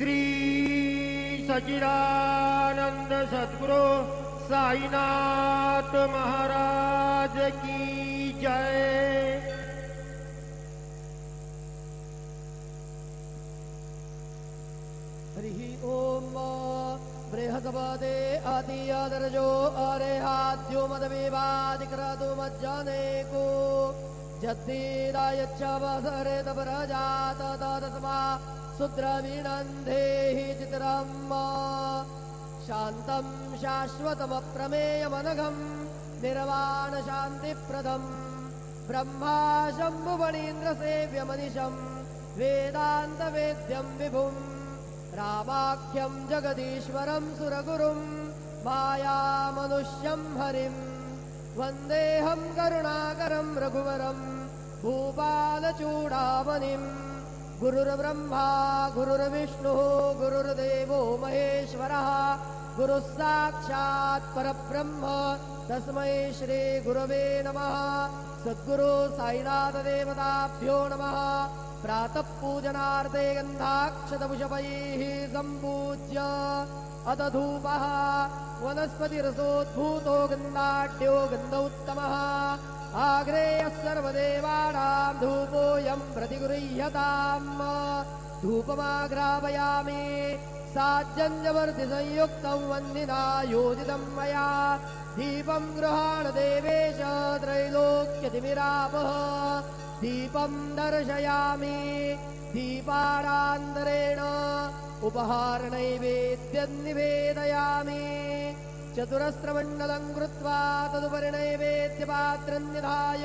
श्री सच्चिदानंद सद्गुरु साईनाथ महाराज की जय। हरि ओम बृहस्पते आदियादरजो अरेहाद्यो मदविवादिक्रतु मज्जने को जद्दीदायच्छवसरे तपरजात तदस्मा सुद्रविनन्देहि चित्रम् शान्तं शाश्वतमप्रमेयमनघं निर्वाणशान्तिप्रदम् ब्रह्मा शम्भुवणीन्द्रसेव्यमनिशं वेदान्तवेद्यं विभुम् रामाख्यं जगदीश्वरं सुरगुरुं मायामनुष्यं हरिं वन्देऽहं करुणाकरं रघुवरं भूपालचूडामणिम् गुरुर्ब्रह्मा गुरुर्विष्णुः गुरुर्देवो महेश्वरः गुरुः साक्षात् परब्रह्म तस्मै श्री गुरवे नमः। सद्गुरु साईनाथ देवताभ्यो नमः। प्रातः पूजनार्थे गन्धाक्षतपुष्पैः सम्पूज्य अथ धूपः वनस्पतिरसोद्भूतो गन्धाढ्यो गन्धोत्तमः आग्रेयः सर्वदेवानां धूपोऽयं प्रतिगृह्यताम्। धूपमाग्रापयामि साज्जन्यवर्तिसंयुक्तं वह्निना योजितं मया दीपं गृहाण देवेश त्रैलोक्यतिमिरापः दीपं दर्शयामि दीपारान्तरेण उपहारनैवेद्यं निवेदयामि चतुरस्रमण्डलं कृत्वा तदुपरि नैवेद्यपात्रं निधाय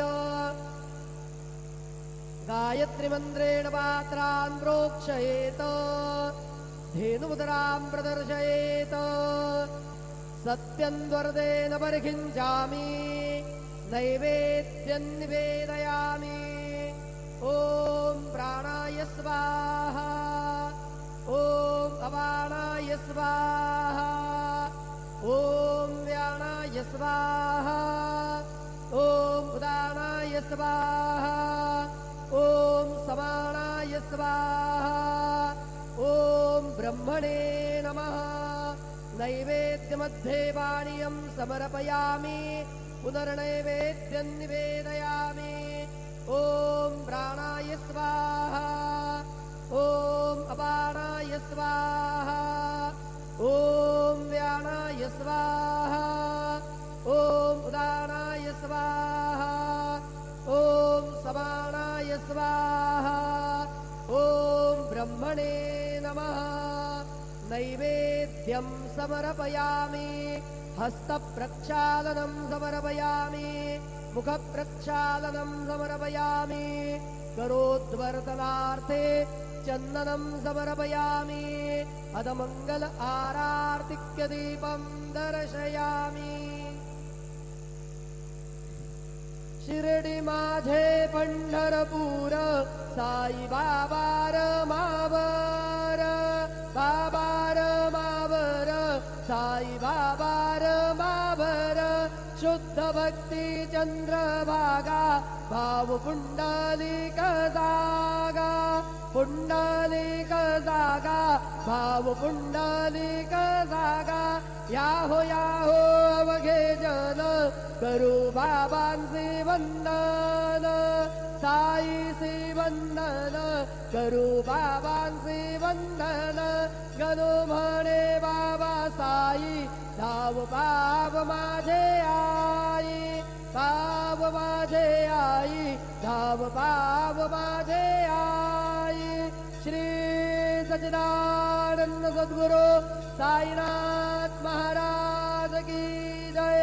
गायत्रीमन्त्रेण पात्रान् प्रोक्षयेत धेनुमुदरां प्रदर्शयेत सत्यन्वर्देन परिखिञ्चामि नैवेद्यं निवेदयामि। ॐ प्राणाय स्वाहा ॐ अपानाय स्वाहा ॐ व्यानाय स्वाहा ॐ उदानाय स्वाहा ॐ समानाय स्वाहा ॐ ब्रह्मणे नमः। नैवेद्यमध्ये पानीयं समर्पयामि पुनर्नैवेद्यं निवेदयामि। ॐ प्राणाय स्वाहा ॐ अपानाय स्वाहा ॐ व्यानाय स्वाहा ॐ उदानाय स्वाहा ॐ समानाय स्वाहा ॐ ब्रह्मणे नमः। नैवेद्यं समर्पयामि हस्तप्रक्षालनं समर्पयामि मुखप्रक्षालनं समर्पयामि करोद्वर्तनार्थे चन्दनं समर्पयामि अधमङ्गल आरार्तिक्यदीपं दर्शयामि। शिर्डी माझे पंढरपूर साई बाबार मावर बाबार मावर साई बाबार मावर शुद्ध भक्ती चंद्रभागा भाव पुंडलिक जागा पुंडलिक जागा भाव पुंडलिक जागा याहो याहो अवघे जन करू बाबांचे वंदन साईचे वंदन करू बाबांचे वंदन गणो म्हणे बाबा साई धाव बाब माझे आई बाब माझे आई धाव बाब माझे आई। श्री सच्चिदानंद सद्गुरु साईनाथ महाराज की जय।